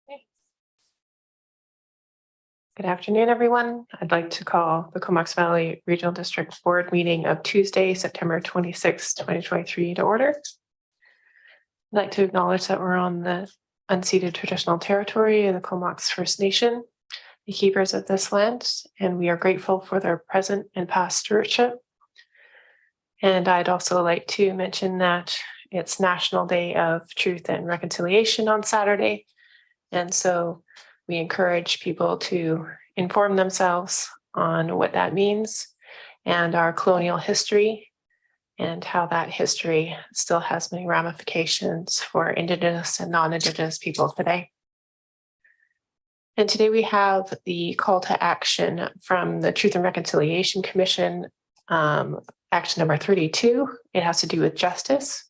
Good afternoon, everyone. I'd like to call the Comox Valley Regional District Board meeting of Tuesday, September 26, 2023 to order. I'd like to acknowledge that we're on the unceded traditional territory of the Comox First Nation, the keepers of this land, and we are grateful for their present and past stewardship. And I'd also like to mention that it's National Day of Truth and Reconciliation on Saturday. And so we encourage people to inform themselves on what that means and our colonial history and how that history still has many ramifications for Indigenous and non-Indigenous people today. And today we have the call to action from the Truth and Reconciliation Commission, action number 32. It has to do with justice.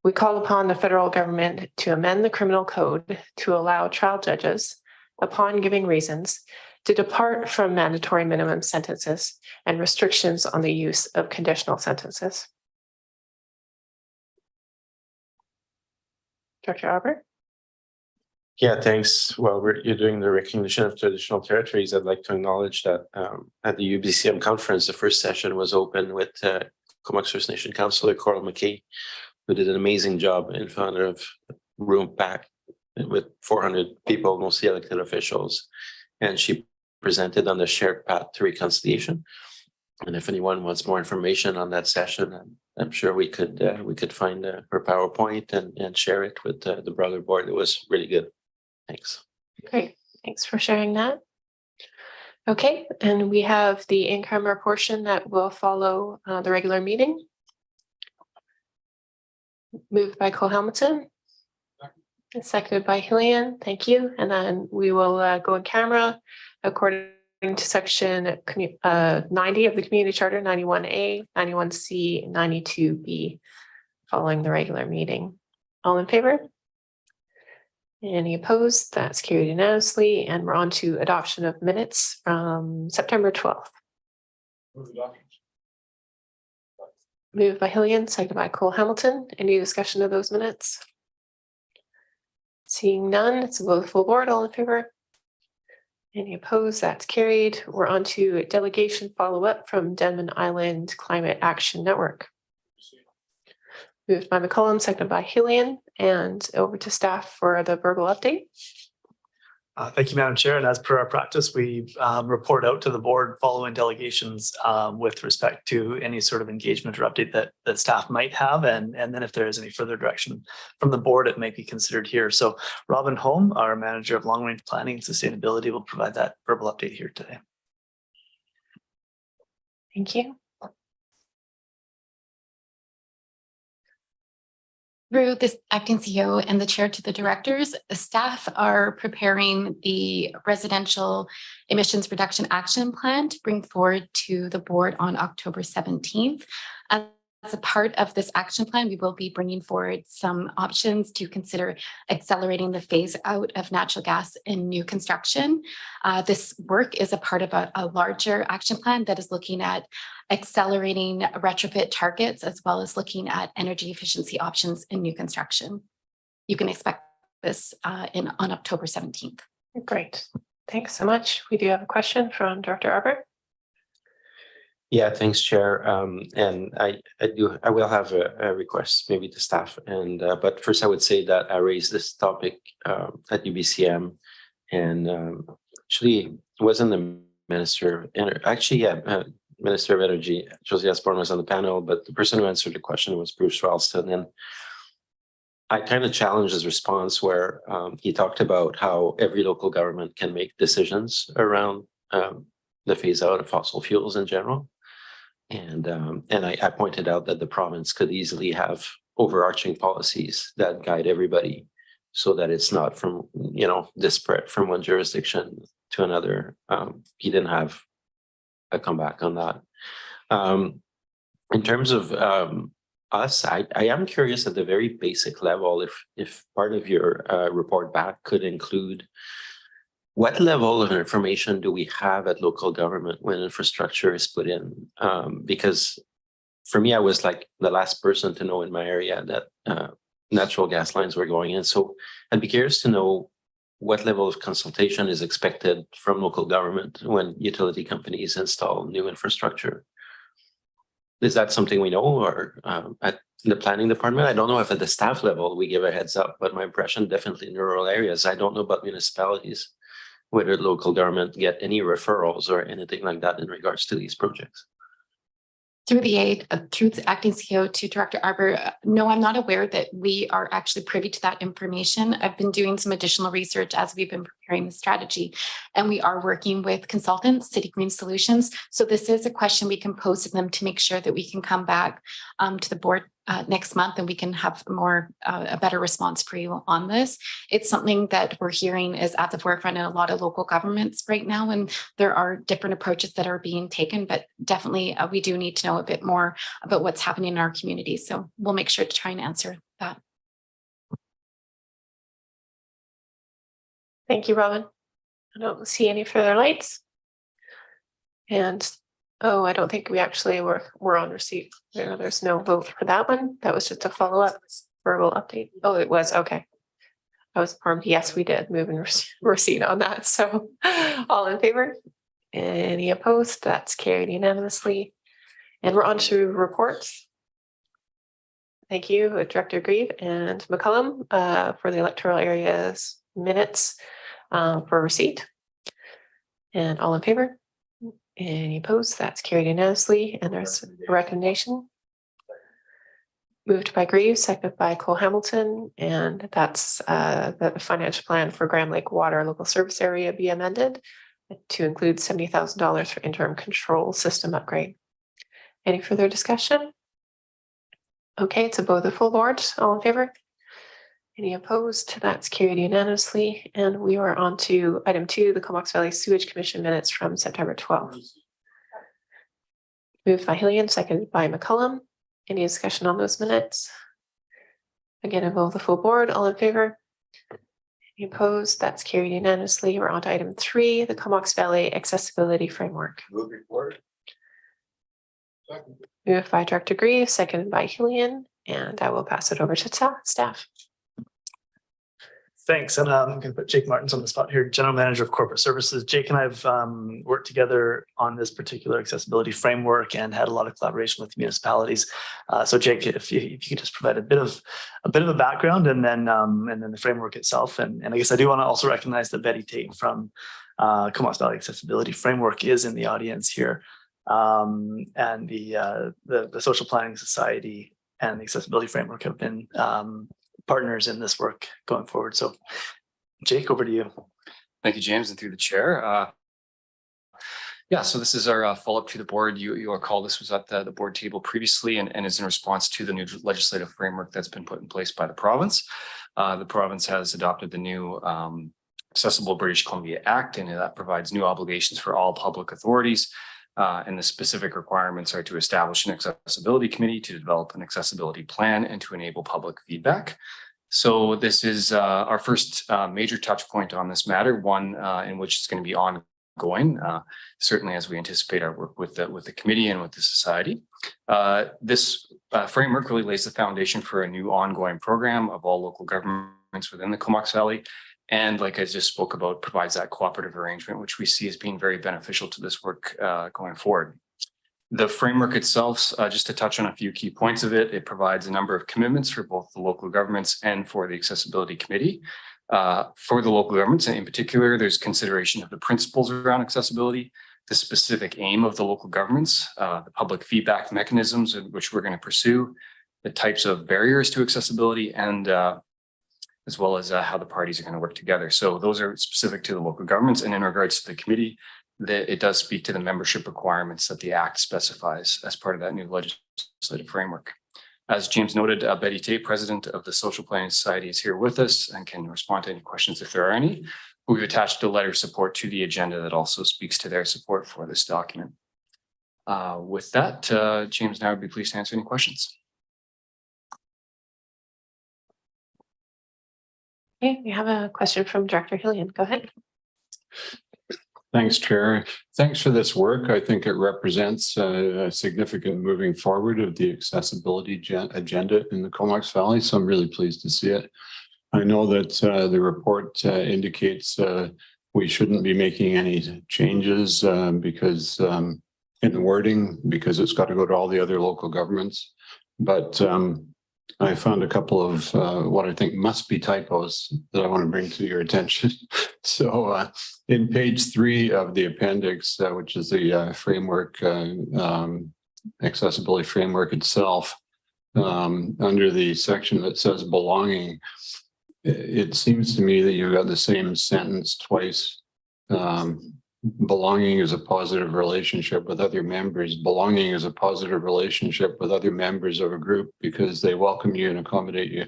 We call upon the federal government to amend the criminal code to allow trial judges, upon giving reasons, to depart from mandatory minimum sentences and restrictions on the use of conditional sentences. Dr. Arbor? Yeah, thanks. While you're doing the recognition of traditional territories, I'd like to acknowledge that at the UBCM conference, the first session was open with Comox First Nation Councillor Coral McKay, who did an amazing job in front of room packed with 400 people, mostly elected officials. And she presented on the shared path to reconciliation. And if anyone wants more information on that session, I'm sure we could find her PowerPoint and share it with the broader board. It was really good. Thanks. Great. Thanks for sharing that. Okay, and we have the in-camera portion that will follow the regular meeting. Moved by Cole Hamilton. Seconded by Hillian. Thank you. And then we will go in camera according to section 90 of the Community Charter, 91A, 91C, 92B, following the regular meeting. All in favor? Any opposed? That's carried unanimously. And we're on to adoption of minutes from September 12th. Moved by Hillian, seconded by Cole Hamilton. Any discussion of those minutes? Seeing none, it's a vote of the full board. All in favor? Any opposed? That's carried. We're on to delegation follow-up from Denman Island Climate Action Network. Moved by McCollum, seconded by Hillian, and over to staff for the verbal update. Thank you, Madam Chair. And as per our practice, we report out to the board following delegations with respect to any sort of engagement or update that staff might have. And then if there is any further direction from the board, it may be considered here. So Robin Holm, our manager of long range planning and sustainability, will provide that verbal update here today. Thank you. Through this acting CEO and the chair to the directors, the staff are preparing the residential emissions reduction action plan to bring forward to the board on October 17th. As a part of this action plan, we will be bringing forward some options to consider accelerating the phase out of natural gas in new construction. This work is a part of a larger action plan that is looking at accelerating retrofit targets as well as looking at energy efficiency options in new construction. You can expect this on October 17th. Great. Thanks so much. We do have a question from Dr. Arbor. Yeah, thanks, Chair. And I will have a request maybe to staff. And but first, I would say that I raised this topic at UBCM, and actually, it wasn't the Minister. Minister of Energy, Josie Osborne, was on the panel, but the person who answered the question was Bruce Ralston. And I kind of challenged his response where he talked about how every local government can make decisions around the phase out of fossil fuels in general. And I pointed out that the province could easily have overarching policies that guide everybody so that it's not from, disparate from one jurisdiction to another. He didn't have a comeback on that. In terms of us, I am curious at the very basic level if part of your report back could include what level of information do we have at local government when infrastructure is put in? Because for me, I was like the last person to know in my area that natural gas lines were going in. So I'd be curious to know what level of consultation is expected from local government when utility companies install new infrastructure? Is that something we know, or at the planning department? I don't know if at the staff level we give a heads up, but my impression definitely in rural areas. I don't know about municipalities, whether local government get any referrals or anything like that in regards to these projects. Through the acting CEO to Director Arbor, no, I'm not aware that we are actually privy to that information. I've been doing some additional research as we've been preparing the strategy, and we are working with consultants, City Green Solutions. So this is a question we can pose to them to make sure that we can come back to the board next month, and we can have a better response for you on this. It's something that we're hearing is at the forefront in a lot of local governments right now, and there are different approaches that are being taken, but definitely we do need to know a bit more about what's happening in our community. So we'll make sure to try and answer that. Thank you, Robin. I don't see any further lights. And oh, I don't think we actually were on receipt. There's no vote for that one. That was just a follow-up verbal update. Oh, it was, okay. I was informed, yes, we did move and receipt on that. So all in favor? Any opposed? That's carried unanimously. And we're on to reports. Thank you, Director Grieve and McCullum, for the electoral areas minutes for receipt. And all in favor? Any opposed? That's carried unanimously. And there's a recommendation. Moved by Grieve, seconded by Cole Hamilton, and that's the financial plan for Grand Lake Water Local Service Area be amended to include $70,000 for interim control system upgrade. Any further discussion? Okay, it's above the full board. All in favor? Any opposed? That's carried unanimously. And we are on to item 2, the Comox Valley Sewage Commission minutes from September 12th. Moved by Hillian, seconded by McCullum. Any discussion on those minutes? Again, above the full board. All in favor? Any opposed? That's carried unanimously. We're on to item 3, the Comox Valley Accessibility Framework. Move report. Moved by Director Grieve, seconded by Hillian, and I will pass it over to staff. Thanks. And I'm going to put Jake Martins on the spot here, General Manager of Corporate Services. Jake and I have worked together on this particular accessibility framework and had a lot of collaboration with municipalities. So Jake, if you could just provide a bit of a background and then the framework itself. And I guess I do want to also recognize that Betty Tate from Comox Valley Accessibility Framework is in the audience here. And the Social Planning Society and the Accessibility Framework have been partners in this work going forward. So Jake, over to you. Thank you, James, and through the chair. Yeah, so this is our follow-up to the board. You recall this was at the board table previously and is in response to the new legislative framework that's been put in place by the province. The province has adopted the new Accessible British Columbia Act, and that provides new obligations for all public authorities. And the specific requirements are to establish an accessibility committee, to develop an accessibility plan, and to enable public feedback. So this is our first major touch point on this matter, one in which it's going to be ongoing, certainly as we anticipate our work with the committee and with the society. This framework really lays the foundation for a new ongoing program of all local governments within the Comox Valley. And like I just spoke about, provides that cooperative arrangement, which we see as being very beneficial to this work going forward. The framework itself, just to touch on a few key points of it, it provides a number of commitments for both the local governments and for the Accessibility Committee. For the local governments, and in particular, there's consideration of the principles around accessibility, the specific aim of the local governments, the public feedback mechanisms in which we're going to pursue, the types of barriers to accessibility, and as well as how the parties are going to work together. So those are specific to the local governments. And in regards to the committee, it does speak to the membership requirements that the Act specifies as part of that new legislative framework. As James noted, Betty Tate, President of the Social Planning Society, is here with us and can respond to any questions if there are any. We've attached a letter of support to the agenda that also speaks to their support for this document. With that, James and I would be pleased to answer any questions. Okay, we have a question from Director Hillian. Go ahead. Thanks, Chair. Thanks for this work. I think it represents a significant moving forward of the accessibility agenda in the Comox Valley, so I'm really pleased to see it. I know that the report indicates we shouldn't be making any changes because in the wording, because it's got to go to all the other local governments. But I found a couple of what I think must be typos that I want to bring to your attention. So in page 3 of the appendix, which is the framework, accessibility framework itself, under the section that says belonging, it seems to me that you've got the same sentence twice. Belonging is a positive relationship with other members. Belonging is a positive relationship with other members of a group because they welcome you and accommodate you.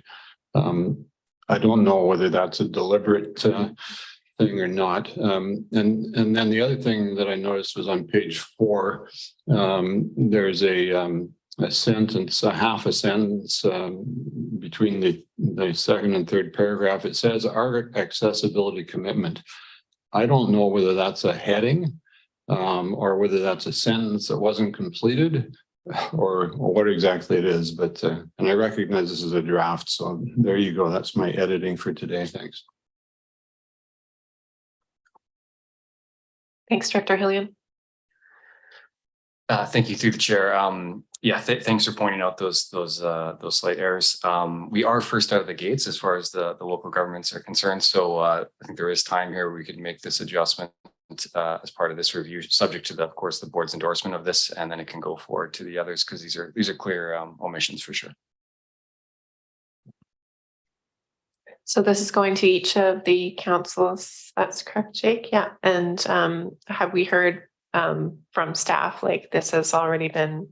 I don't know whether that's a deliberate thing or not. And then the other thing that I noticed was on page 4, there's a sentence, a half a sentence between the second and third paragraph. It says our accessibility commitment. I don't know whether that's a heading or whether that's a sentence that wasn't completed or what exactly it is. But and I recognize this is a draft. So there you go. That's my editing for today. Thanks. Thanks, Director Hillian. Thank you through the chair. Yeah, thanks for pointing out those slight errors. We are first out of the gates as far as the local governments are concerned. So I think there is time here where we could make this adjustment as part of this review, subject to of course, the board's endorsement of this, and then it can go forward to the others because these are clear omissions for sure. So this is going to each of the councils. That's correct, Jake. Yeah. And have we heard from staff like this has already been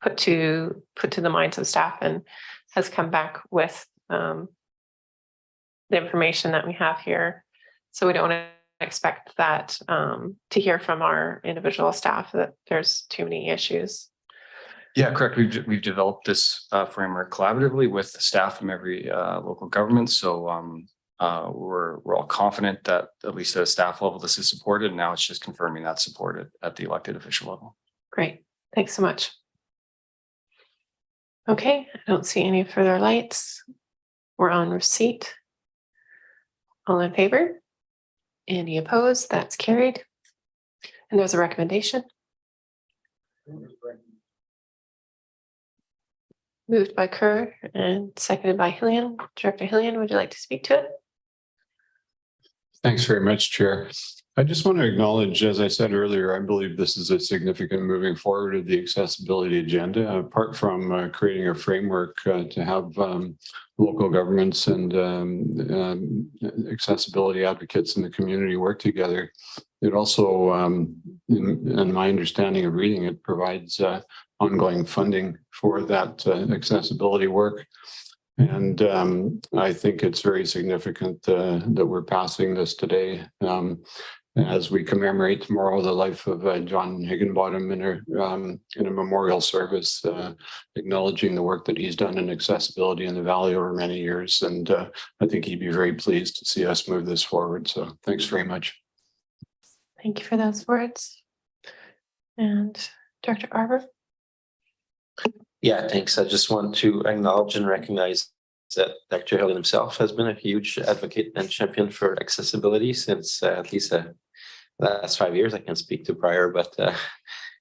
put to the minds of staff and has come back with the information that we have here? So we don't expect that to hear from our individual staff that there's too many issues. Yeah, correct. We've developed this framework collaboratively with the staff from every local government. So we're all confident that at least at a staff level, this is supported. Now it's just confirming that supported at the elected official level. Great. Thanks so much. Okay, I don't see any further lights. We're on receipt. All in favor? Any opposed? That's carried. And there's a recommendation. Moved by Kerr and seconded by Hillian. Director Hillian, would you like to speak to it? Thanks very much, Chair. I just want to acknowledge, as I said earlier, I believe this is a significant moving forward of the accessibility agenda, apart from creating a framework to have local governments and accessibility advocates in the community work together. It also, in my understanding of reading it, provides ongoing funding for that accessibility work. And I think it's very significant that we're passing this today as we commemorate tomorrow the life of John Higginbottom in a memorial service, acknowledging the work that he's done in accessibility in the Valley over many years. And I think he'd be very pleased to see us move this forward. So thanks very much. Thank you for those words. And Director Arbor? Yeah, thanks. I just want to acknowledge and recognize that Dr. Hillian himself has been a huge advocate and champion for accessibility since at least the last 5 years. I can't speak to prior, but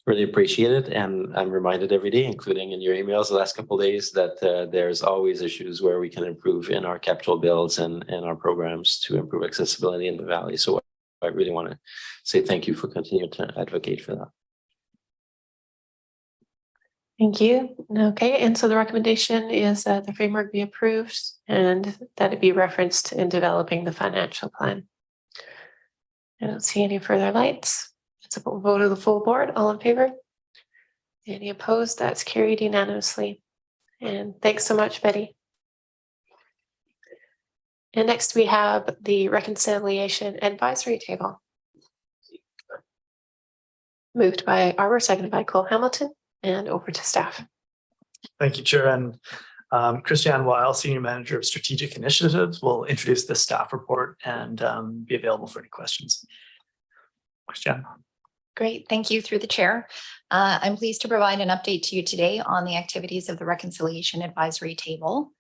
really appreciate it. And I'm reminded every day, including in your emails the last couple of days, that there's always issues where we can improve in our capital bills and our programs to improve accessibility in the Valley. So I really want to say thank you for continuing to advocate for that. Thank you. Okay, and so the recommendation is that the framework be approved and that it be referenced in developing the financial plan. I don't see any further lights. It's a vote of the full board. All in favor? Any opposed? That's carried unanimously. And thanks so much, Betty. And next we have the Reconciliation Advisory Table. Moved by Arbor, seconded by Cole Hamilton. And over to staff. Thank you, Chair. And Christiane Weil, Senior Manager of Strategic Initiatives, will introduce the staff report and be available for any questions. Christiane. Great, thank you through the chair. I'm pleased to provide an update to you today on the activities of the Reconciliation Advisory Table.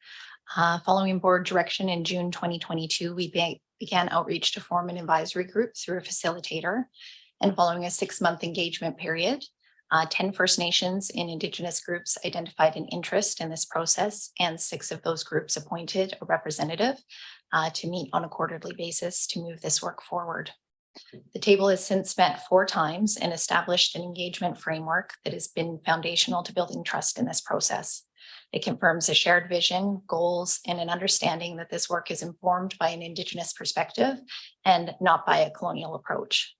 Following board direction in June 2022, we began outreach to form an advisory group through a facilitator. And following a 6-month engagement period, 10 First Nations and Indigenous groups identified an interest in this process, and 6 of those groups appointed a representative to meet on a quarterly basis to move this work forward. The table has since met 4 times and established an engagement framework that has been foundational to building trust in this process. It confirms a shared vision, goals, and an understanding that this work is informed by an Indigenous perspective and not by a colonial approach.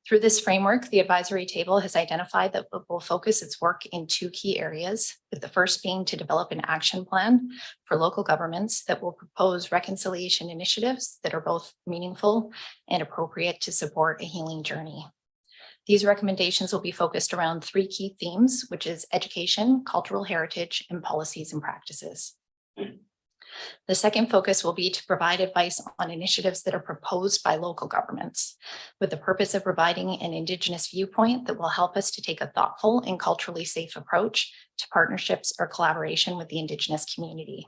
Through this framework, the advisory table has identified that it will focus its work in 2 key areas, with the first being to develop an action plan for local governments that will propose reconciliation initiatives that are both meaningful and appropriate to support a healing journey. These recommendations will be focused around 3 key themes, which is education, cultural heritage, and policies and practices. The second focus will be to provide advice on initiatives that are proposed by local governments, with the purpose of providing an Indigenous viewpoint that will help us to take a thoughtful and culturally safe approach to partnerships or collaboration with the Indigenous community.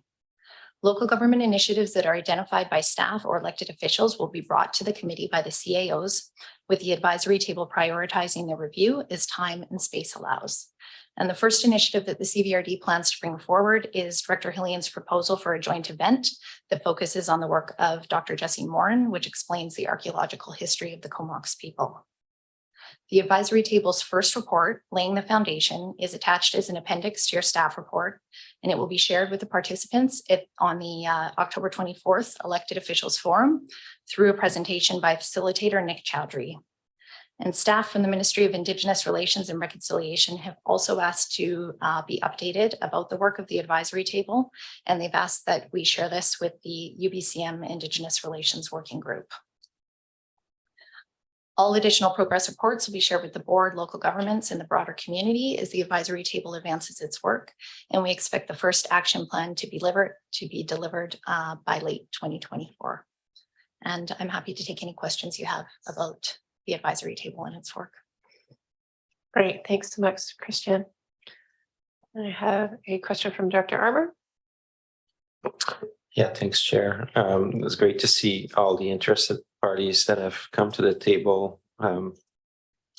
Local government initiatives that are identified by staff or elected officials will be brought to the committee by the CAOs, with the advisory table prioritizing the review as time and space allows. And the first initiative that the CVRD plans to bring forward is Director Hillian's proposal for a joint event that focuses on the work of Dr. Jessie Morin, which explains the archaeological history of the Comox people. The advisory table's first report, Laying the Foundation, is attached as an appendix to your staff report, and it will be shared with the participants on the October 24th Elected Officials Forum through a presentation by facilitator Nick Chowdhury. And staff from the Ministry of Indigenous Relations and Reconciliation have also asked to be updated about the work of the advisory table, and they've asked that we share this with the UBCM Indigenous Relations Working Group. All additional progress reports will be shared with the board, local governments, and the broader community as the advisory table advances its work. And we expect the first action plan to be delivered by late 2024. And I'm happy to take any questions you have about the advisory table and its work. Great, thanks so much, Christian. I have a question from Director Armour. Yeah, thanks, Chair. It was great to see all the interested parties that have come to the table. And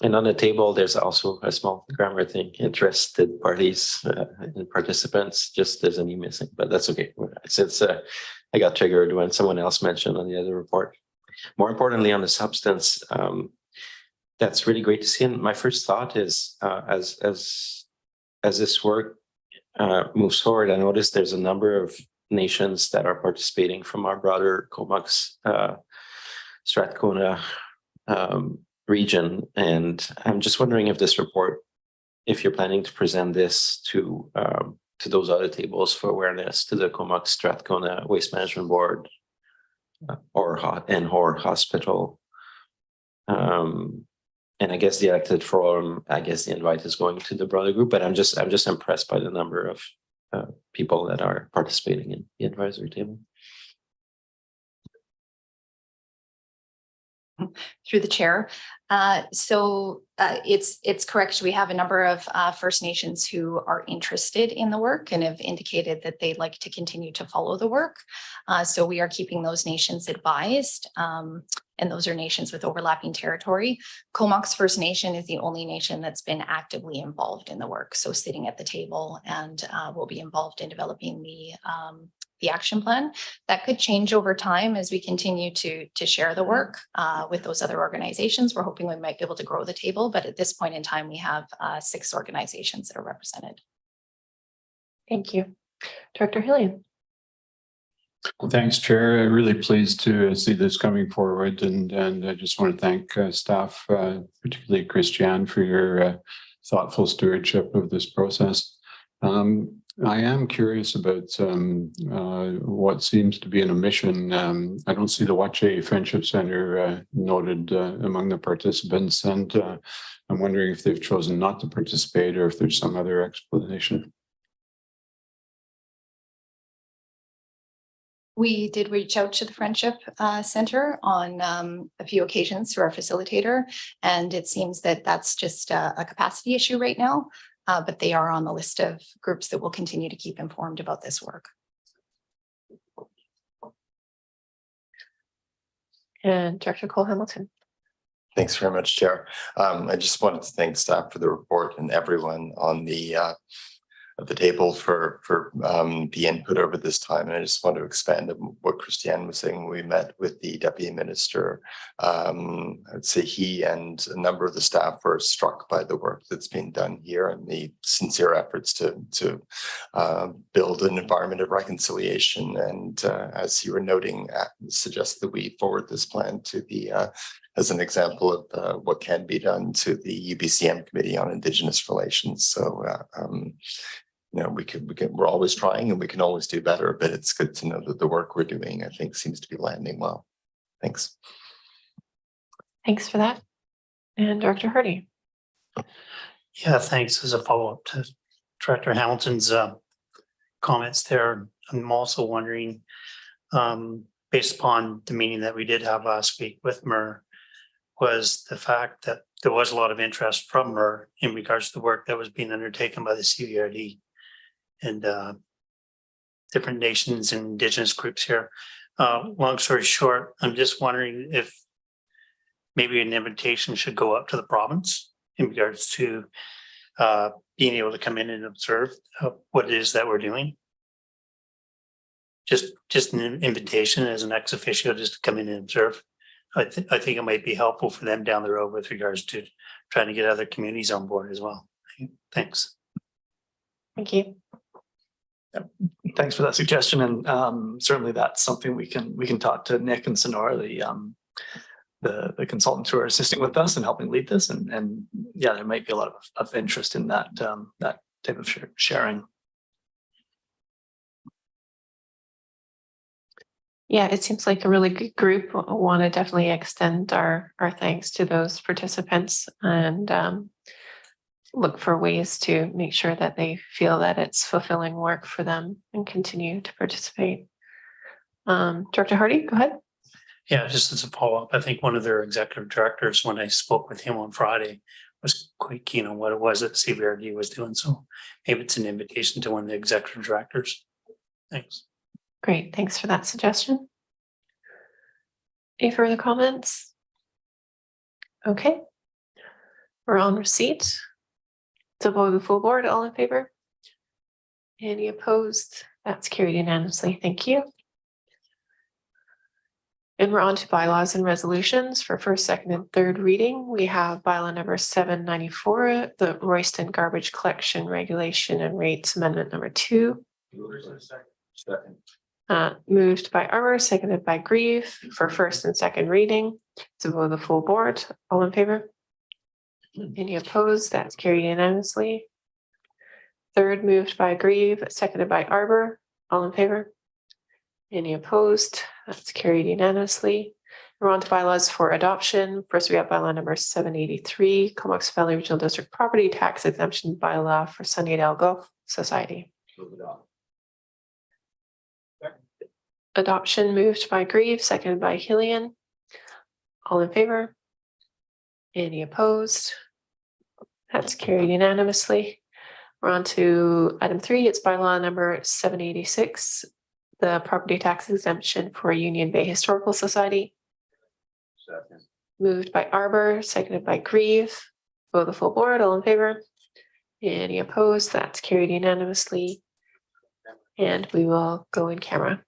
on the table, there's also a small grammar thing, interested parties and participants, just there's an E missing, but that's okay. Since I got triggered when someone else mentioned on the other report. More importantly, on the substance, that's really great to see. And my first thought is, as this work moves forward, I noticed there's a number of nations that are participating from our broader Comox Strathcona region. And I'm just wondering if this report, if you're planning to present this to those other tables for awareness, to the Comox Strathcona Waste Management Board or hospital. And I guess the elected forum, I guess the invite is going to the broader group, but I'm just impressed by the number of people that are participating in the advisory table. Through the chair. It's correct. We have a number of First Nations who are interested in the work and have indicated that they'd like to continue to follow the work. So we are keeping those nations advised. And those are nations with overlapping territory. Comox First Nation is the only nation that's been actively involved in the work. So sitting at the table and will be involved in developing the action plan. That could change over time as we continue to share the work with those other organizations. We're hoping we might be able to grow the table, but at this point in time, we have 6 organizations that are represented. Thank you. Director Hillian. Well, thanks, Chair. I'm really pleased to see this coming forward, and I just want to thank staff, particularly Christiane, for your thoughtful stewardship of this process. I am curious about what seems to be an omission. I don't see the Wache Friendship Center noted among the participants, and I'm wondering if they've chosen not to participate or if there's some other explanation. We did reach out to the Friendship Center on a few occasions through our facilitator, and it seems that that's just a capacity issue right now. But they are on the list of groups that will continue to keep informed about this work. And Director Cole Hamilton. Thanks very much, Chair. I just wanted to thank staff for the report and everyone on the at the table for the input over this time. And I just want to expand on what Christiane was saying when we met with the Deputy Minister. I'd say he and a number of the staff were struck by the work that's been done here and the sincere efforts to build an environment of reconciliation. And as you were noting, suggest that we forward this plan to the as an example of what can be done to the UBCM Committee on Indigenous Relations. So you know, we're always trying and we can always do better, but it's good to know that the work we're doing, I think, seems to be landing well. Thanks. Thanks for that. And Director Hardy. Yeah, thanks. As a follow-up to Director Hamilton's comments there, I'm also wondering, based upon the meeting that we did have last week with MER, was the fact that there was a lot of interest from MER in regards to the work that was being undertaken by the CVRD and different nations and Indigenous groups here. Long story short, I'm just wondering if maybe an invitation should go up to the province in regards to being able to come in and observe what it is that we're doing. Just an invitation as an ex officio just to come in and observe. I think it might be helpful for them down the road with regards to trying to get other communities on board as well. Thanks. Thank you. Thanks for that suggestion, and certainly that's something we can talk to Nick and Sonora, the consultants who are assisting with us and helping lead this, and yeah, there might be a lot of interest in that that type of sharing. Yeah, it seems like a really good group. I want to definitely extend our thanks to those participants and look for ways to make sure that they feel that it's fulfilling work for them and continue to participate. Director Hardy, go ahead. Yeah, just as a follow-up, I think one of their executive directors, when I spoke with him on Friday, was quite keen on what it was that CVRD was doing. So maybe it's an invitation to one of the executive directors. Thanks. Great, thanks for that suggestion. Any further comments? Okay, we're on receipt. To vote of the full board, all in favor? Any opposed? That's carried unanimously. Thank you. And we're on to bylaws and resolutions for first, second, and third reading. We have bylaw number 794, the Royston Garbage Collection Regulation and Rates Amendment number 2. Moved by Arbor, seconded by Grieve for first and second reading. To vote of the full board, all in favor? Any opposed? That's carried unanimously. Third, moved by Grieve, seconded by Arbor. All in favor? Any opposed? That's carried unanimously. We're on to bylaws for adoption. First, we have bylaw number 783, Comox Valley Regional District Property Tax Exemption Bylaw for Sunnydale Golf Society. Adoption moved by Grieve, seconded by Hillian. All in favor? Any opposed? That's carried unanimously. We're on to item 3. It's bylaw number 786, the property tax exemption for Union Bay Historical Society. Second. Moved by Arbor, seconded by Grieve. Vote the full board, all in favor? Any opposed? That's carried unanimously. And we will go in camera.